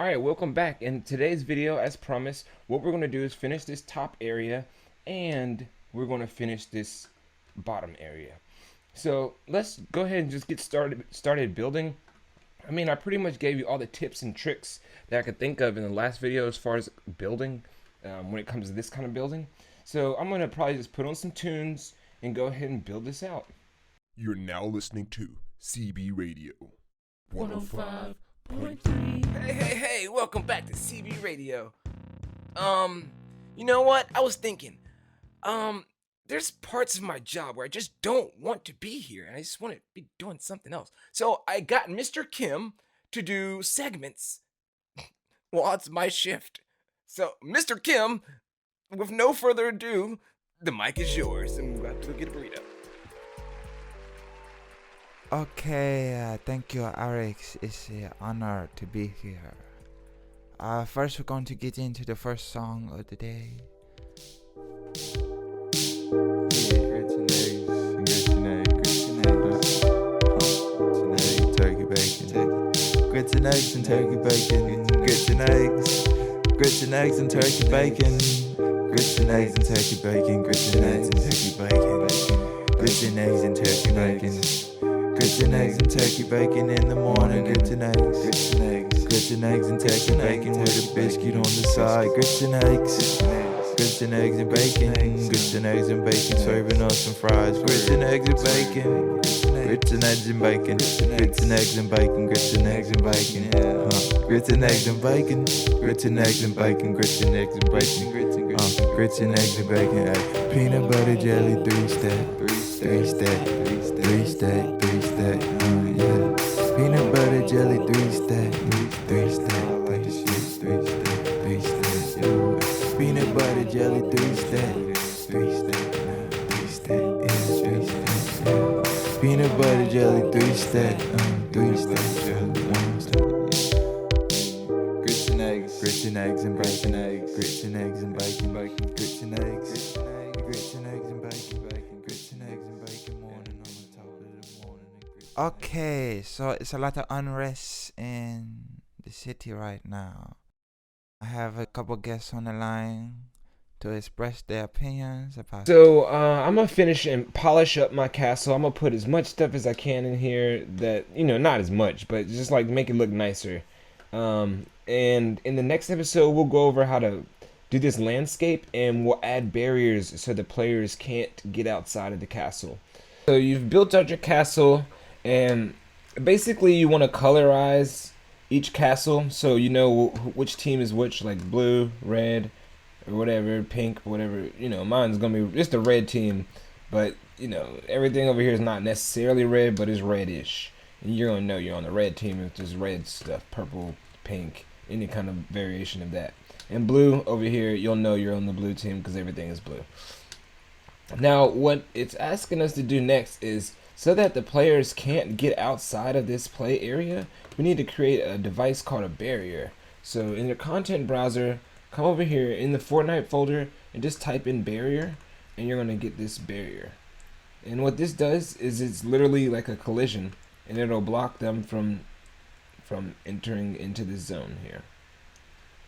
Alright, welcome back. In today's video, as promised, what we're going to do is finish this top area and we're going to finish this bottom area. So let's go ahead and just get started building. I pretty much gave you all the tips and tricks that I could think of in the last video as far as building when it comes to this kind of building. So I'm going to probably just put on some tunes and go ahead and build this out. You're now listening to CB Radio 105.3. Hey, welcome back to CB Radio. You know what? I was thinking, there's parts of my job where I just don't want to be here, and I just want to be doing something else. So I got Mr. Kim to do segments while it's my shift. So, Mr. Kim, with no further ado, the mic is yours, and we're about to get a burrito. Okay, thank you, Alex. It's an honor to be here. First, we're going to get into the first song of the day. Grits and eggs and turkey bacon. Grits and eggs. Grits and eggs and turkey bacon. Grits and eggs and turkey bacon. Grits and eggs and turkey bacon. Grits and eggs and turkey bacon. Grits and eggs and turkey bacon in the morning. Grits and eggs. Grits and eggs. Grits and eggs and turkey bacon with a biscuit on the side. Grits and eggs. Grits and eggs and bacon. Grits and eggs and bacon serving us some fries. Grits and eggs and bacon. Grits and eggs and bacon. Grits and eggs and bacon. Grits and eggs and bacon. Grits and eggs and bacon. Grits and eggs and bacon. Grits and eggs and bacon. Grits and eggs and bacon. Peanut butter jelly 3-stack. 3-stack. 3-stack. 3-stack. Yeah. Peanut butter jelly 3-stack. 3-stack. 3-stack. 3-stack. Yeah. Peanut butter jelly 3-stack. 3-stack. 3-stack. 3-stack. Yeah. Peanut butter jelly 3-stack. 3-stack. Grits and eggs. Grits and eggs and bacon. Grits and eggs and bacon. Grits and eggs. Grits and eggs and bacon. Grits and eggs and bacon. Morning on the top of the morning. Okay, so it's a lot of unrest in the city right now. I have a couple guests on the line to express their opinions about. So I'm gonna finish and polish up my castle. I'm gonna put as much stuff as I can in here that, not as much, but just like make it look nicer. And in the next episode, we'll go over how to do this landscape, and we'll add barriers so the players can't get outside of the castle. So you've built out your castle, and basically you want to colorize each castle so you know which team is which, like blue, red, or whatever, pink, whatever. Mine's gonna be just a red team, but everything over here is not necessarily red, but it's reddish. And you're gonna know you're on the red team if there's red stuff, purple, pink, any kind of variation of that. And blue over here, you'll know you're on the blue team because everything is blue. Now, what it's asking us to do next is, so that the players can't get outside of this play area, we need to create a device called a barrier. So in your content browser, come over here in the Fortnite folder and just type in barrier, and you're going to get this barrier. And what this does is it's literally like a collision, and it'll block them from entering into this zone here.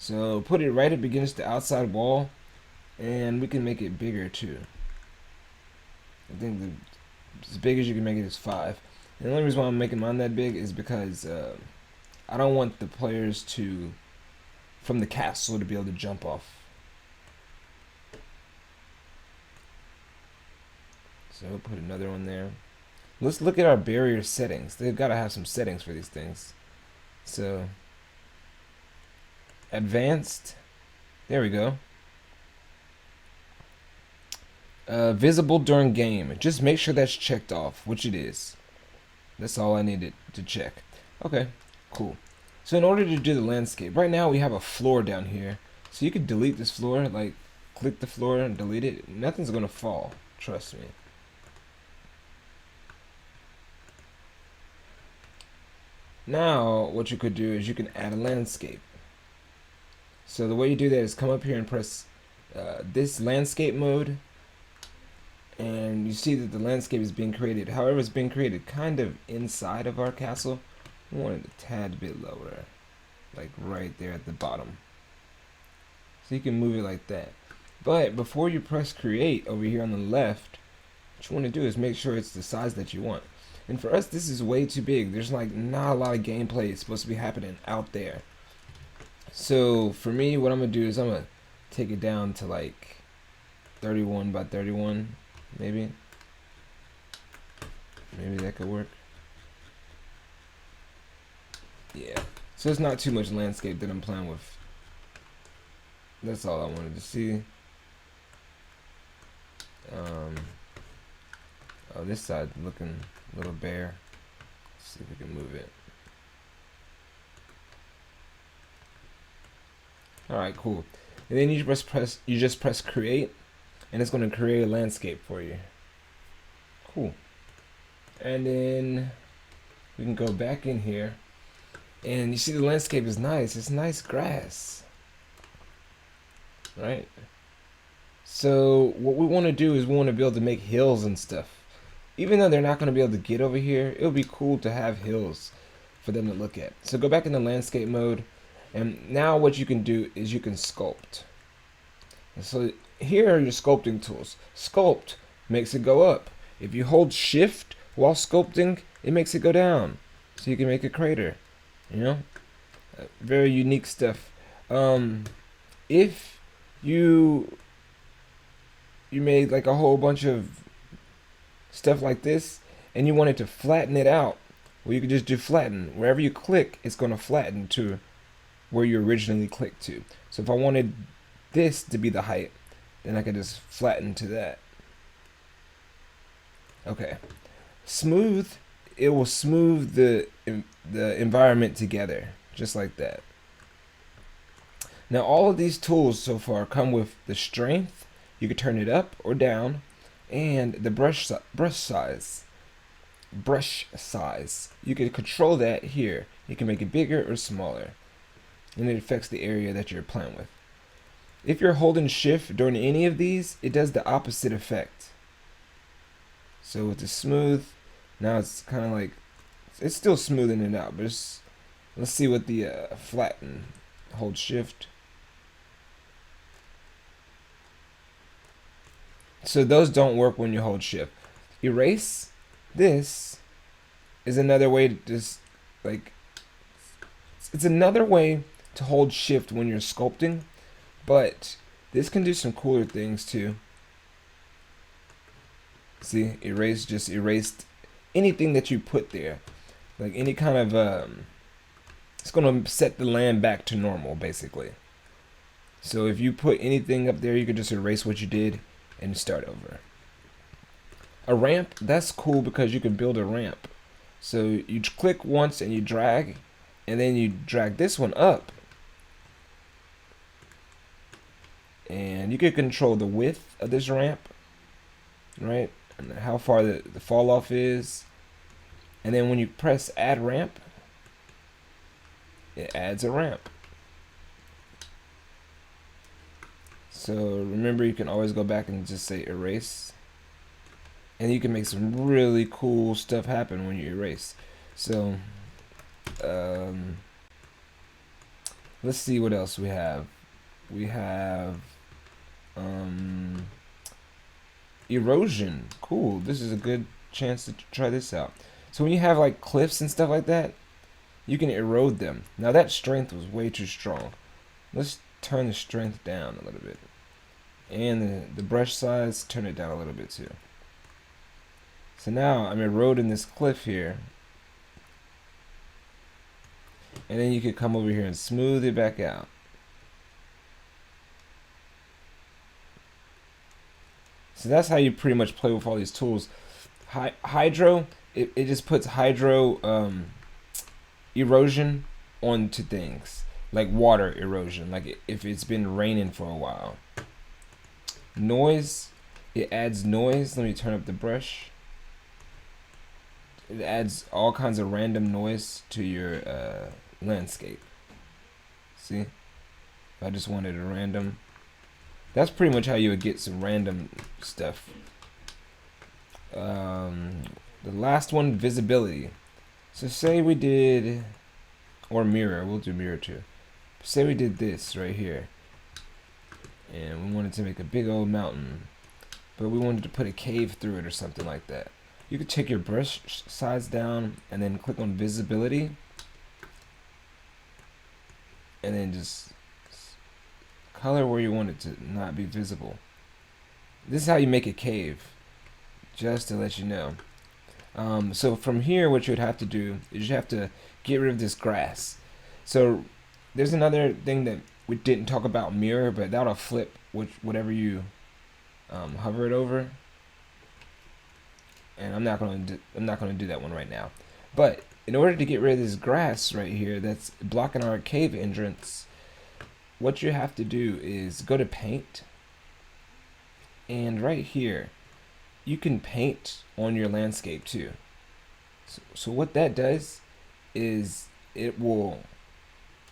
So put it right up against the outside wall, and we can make it bigger too. I think as big as you can make it is 5. And the only reason why I'm making mine that big is because I don't want the players from the castle to be able to jump off. So we'll put another one there. Let's look at our barrier settings. They've got to have some settings for these things. So advanced, there we go. Visible during game. Just make sure that's checked off, which it is. That's all I needed to check. Okay, cool. So in order to do the landscape, right now we have a floor down here. So you can delete this floor, like click the floor and delete it. Nothing's gonna fall, trust me. Now what you could do is you can add a landscape. So the way you do that is come up here and press this landscape mode, and you see that the landscape is being created. However, it's being created kind of inside of our castle. We want it a tad bit lower. like right there at the bottom. So you can move it like that. But before you press create over here on the left, what you want to do is make sure it's the size that you want. And for us, this is way too big. There's like not a lot of gameplay supposed to be happening out there. So for me, what I'm gonna do is I'm gonna take it down to like 31 by 31, maybe. Maybe that could work. Yeah. So it's not too much landscape that I'm playing with. That's all I wanted to see. Oh, this side looking a little bare. Let's see if we can move it. Alright, cool. And then you just press create, and it's gonna create a landscape for you. Cool. And then we can go back in here, and you see the landscape is nice. It's nice grass, right? So what we want to do is we want to be able to make hills and stuff. Even though they're not going to be able to get over here, it would be cool to have hills for them to look at. So go back into landscape mode, and now what you can do is you can sculpt. And so here are your sculpting tools. Sculpt makes it go up. If you hold shift while sculpting, it makes it go down. So you can make a crater, you know? Very unique stuff. If you made like a whole bunch of stuff like this and you wanted to flatten it out, well, you could just do flatten. Wherever you click, it's going to flatten to where you originally clicked to. So if I wanted this to be the height, then I could just flatten to that. Okay. Smooth, it will smooth the environment together, just like that. Now all of these tools so far come with the strength. You can turn it up or down, and the brush size. You can control that here. You can make it bigger or smaller, and it affects the area that you're playing with. If you're holding shift during any of these, it does the opposite effect. So with the smooth, now it's kind of like, it's still smoothing it out, but let's see what the flatten. Hold shift. So those don't work when you hold shift. Erase, this is another way to just like, it's another way to hold shift when you're sculpting, but this can do some cooler things too. See, erase just erased anything that you put there, like any kind of it's gonna set the land back to normal basically. So if you put anything up there, you could just erase what you did and start over. A ramp, that's cool because you can build a ramp. So you click once and you drag, and then you drag this one up, and you can control the width of this ramp, right, and how far the fall off is. And then when you press add ramp, it adds a ramp. So remember, you can always go back and just say erase, and you can make some really cool stuff happen when you erase. So let's see what else we have. We have erosion. Cool. This is a good chance to try this out. So when you have like cliffs and stuff like that, you can erode them. Now that strength was way too strong. Let's turn the strength down a little bit, and the brush size, turn it down a little bit too. So now I'm eroding this cliff here, and then you could come over here and smooth it back out. So that's how you pretty much play with all these tools. Hydro, it just puts hydro erosion onto things, like water erosion, like if it's been raining for a while. Noise, it adds noise. Let me turn up the brush. It adds all kinds of random noise to your landscape. See? If I just wanted a random, that's pretty much how you would get some random stuff. The last one, visibility. So say we did or mirror. We'll do mirror too. Say we did this right here, and we wanted to make a big old mountain, but we wanted to put a cave through it or something like that. You could take your brush size down and then click on visibility, and then just color where you want it to not be visible. This is how you make a cave, just to let you know. So from here, what you would have to do is you have to get rid of this grass. So there's another thing that we didn't talk about, mirror, but that'll flip whatever you hover it over. And I'm not gonna do that one right now. But in order to get rid of this grass right here that's blocking our cave entrance, what you have to do is go to paint, and right here you can paint on your landscape too. So what that does is it will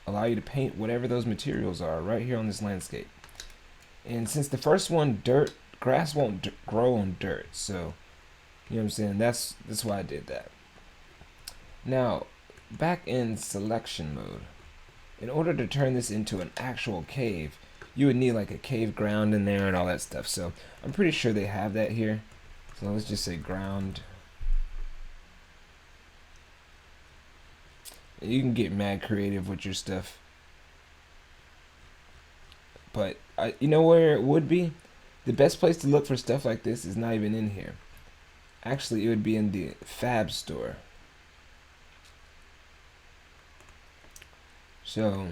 allow you to paint whatever those materials are right here on this landscape. And since the first one, grass won't grow on dirt, so you know what I'm saying, that's why I did that. Now back in selection mode, in order to turn this into an actual cave, you would need like a cave ground in there and all that stuff. So I'm pretty sure they have that here. So let's just say ground. And you can get mad creative with your stuff. But you know where it would be? The best place to look for stuff like this is not even in here. Actually, it would be in the Fab store. So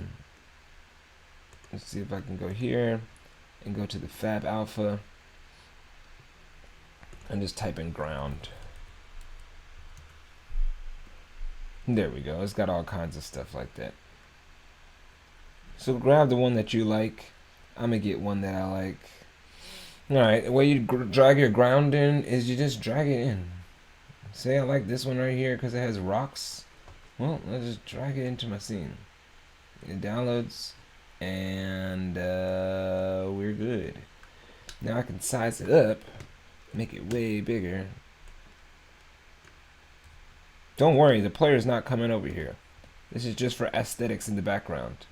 let's see if I can go here and go to the Fab Alpha and just type in ground. There we go. It's got all kinds of stuff like that. So grab the one that you like. I'm gonna get one that I like. Alright, the way you drag your ground in is you just drag it in. Say I like this one right here because it has rocks. Well, let's just drag it into my scene. It downloads, and we're good. Now I can size it up, make it way bigger. Don't worry, the player's not coming over here. This is just for aesthetics in the background.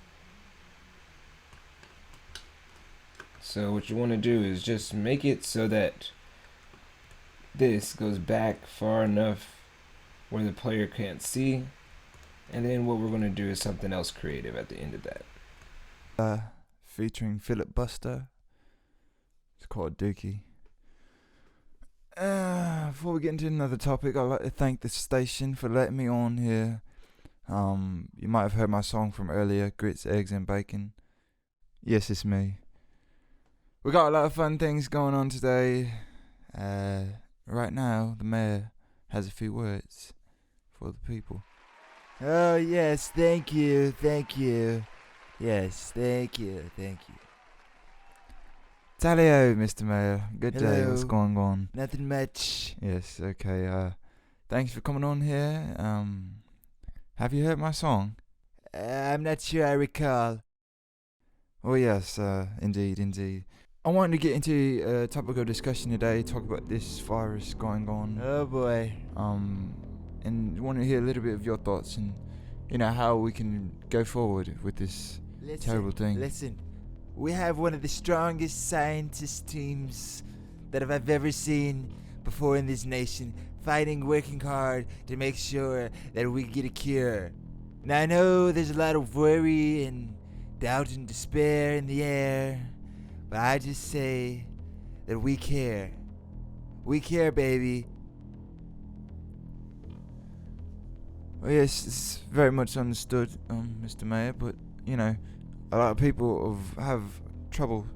So what you want to do is just make it so that this goes back far enough where the player can't see. And then what we're going to do is something else creative at the end of that. Featuring Philip Buster. It's called Dookie. Before we get into another topic, I'd like to thank the station for letting me on here. You might have heard my song from earlier, Grits, Eggs and Bacon. Yes, it's me. We got a lot of fun things going on today. Right now, the mayor has a few words for the people. Oh, yes, thank you. Yes, thank you. Talio, Mr. Mayor. Good day. Hello. What's going on? Nothing much. Yes, okay. Thanks for coming on here. Have you heard my song? I'm not sure I recall. Oh, yes, indeed. I wanted to get into a topic of discussion today, talk about this virus going on. Oh boy. And want to hear a little bit of your thoughts and, how we can go forward with this terrible thing. Listen, we have one of the strongest scientist teams that I've ever seen before in this nation, working hard to make sure that we get a cure. Now I know there's a lot of worry and doubt and despair in the air, but I just say that we care. We care, baby. Well, yes, it's very much understood, Mr. Mayor, but, a lot of people have trouble,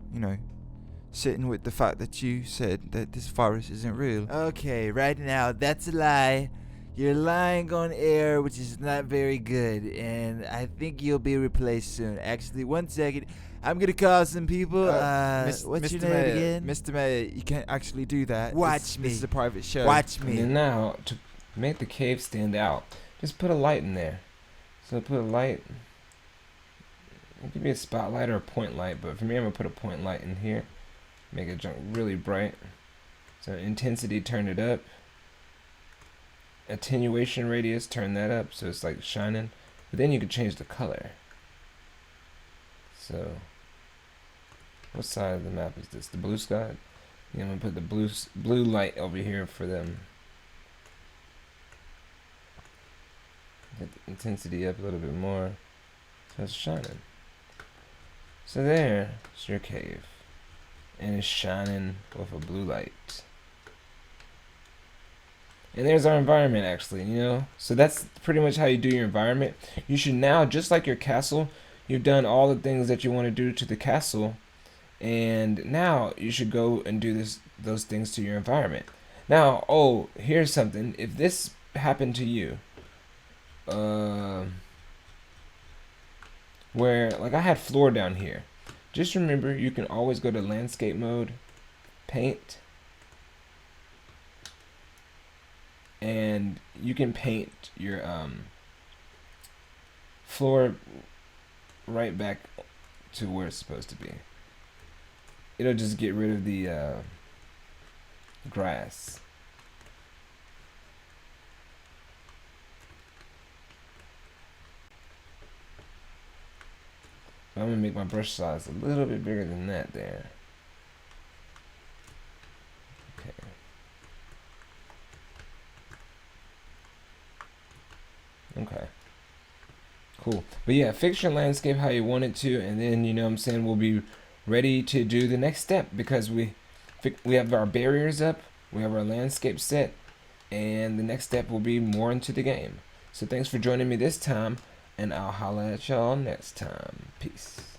sitting with the fact that you said that this virus isn't real. Okay, right now, that's a lie. You're lying on air, which is not very good, and I think you'll be replaced soon. Actually, 1 second. I'm gonna call some people. What's Mr. your name Mayor, again? Mr. Mayor, you can't actually do that. Watch me. This is a private show. Watch And me. then now, to make the cave stand out, just put a light in there. So put a light. It could be a spotlight or a point light, but for me, I'm gonna put a point light in here. Make it jump really bright. So intensity, turn it up. Attenuation radius, turn that up so it's like shining. But then you can change the color. So, what side of the map is this? The blue sky? Yeah, I'm gonna put the blue light over here for them. Get the intensity up a little bit more, so it's shining. So there's your cave, and it's shining with a blue light. And there's our environment, actually, you know? So that's pretty much how you do your environment. You should now, just like your castle, you've done all the things that you want to do to the castle. And now you should go and do those things to your environment. Now, oh, here's something. If this happened to you, where, like, I had floor down here. Just remember, you can always go to landscape mode, paint, and you can paint your floor right back to where it's supposed to be. It'll just get rid of the grass. I'm gonna make my brush size a little bit bigger than that there. Okay. Okay. Cool. But yeah, fix your landscape how you want it to, and then, you know what I'm saying, we'll be ready to do the next step, because we have our barriers up, we have our landscape set, and the next step will be more into the game. So thanks for joining me this time, and I'll holla at y'all next time. Peace.